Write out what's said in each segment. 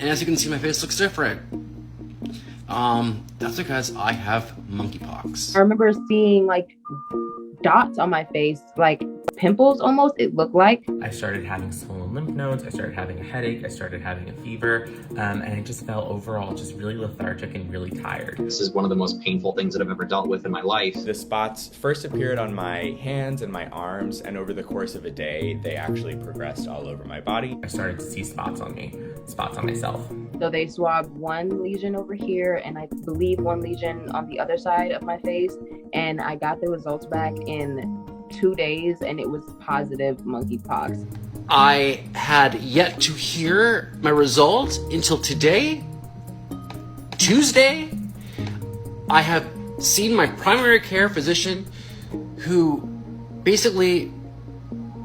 And as you can see, my face looks different. That's because I have monkeypox. I remember seeing like dots on my face, like pimples almost, it looked like. I started having swollen lymph nodes, I started having a headache, I started having a fever, and I just felt overall just really lethargic and really tired. This is one of the most painful things that I've ever dealt with in my life. The spots first appeared on my hands and my arms, and over the course of a day, they actually progressed all over my body. I started to see spots on me, spots on myself. So they swabbed one lesion over here and I believe one lesion on the other side of my face, and I got the results back in 2 days and it was positive monkeypox. I had yet to hear my result until today, Tuesday. I have seen my primary care physician who basically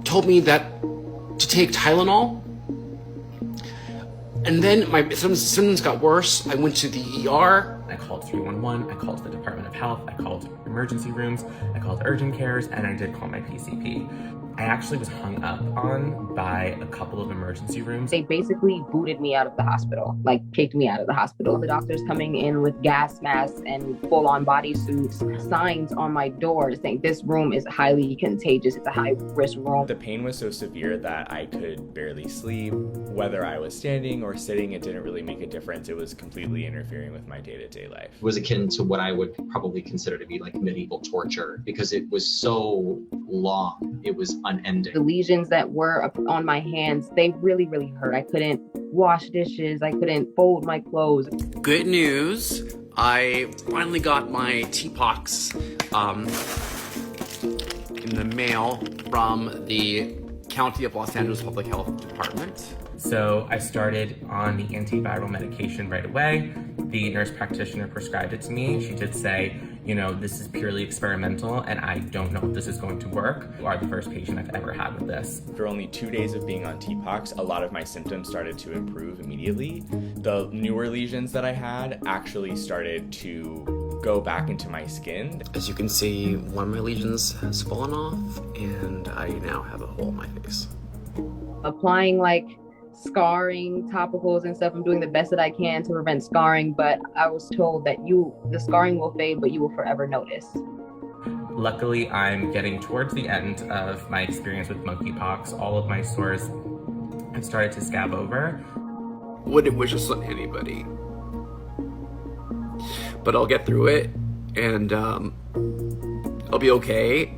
told me that to take Tylenol. And then my symptoms got worse. I went to the ER. I called 311, I called the Department of Health, I called emergency rooms, I called urgent cares, and I did call my PCP. I actually was hung up on by a couple of emergency rooms. They basically booted me out of the hospital, like kicked me out of the hospital. The doctors coming in with gas masks and full-on bodysuits, signs on my door saying this room is highly contagious, it's a high-risk room. The pain was so severe that I could barely sleep. Whether I was standing or sitting, it didn't really make a difference. It was completely interfering with my day-to-day life. It was akin to what I would probably consider to be like medieval torture because it was so long. It was unending. The lesions that were on my hands, they really, really hurt. I couldn't wash dishes. I couldn't fold my clothes. Good news. I finally got my TPOX in the mail from the County of Los Angeles Public Health Department. So I started on the antiviral medication right away. The nurse practitioner prescribed it to me. She did say, you know, this is purely experimental and I don't know if this is going to work. You are the first patient I've ever had with this. After only 2 days of being on TPOX, a lot of my symptoms started to improve immediately. The newer lesions that I had actually started to go back into my skin. As you can see, one of my lesions has fallen off and I now have a hole in my face. Applying like scarring topicals and stuff. I'm doing the best that I can to prevent scarring, but I was told that the scarring will fade, but you will forever notice. Luckily, I'm getting towards the end of my experience with monkeypox. All of my sores have started to scab over. Wouldn't wish this on anybody, but I'll get through it and I'll be okay.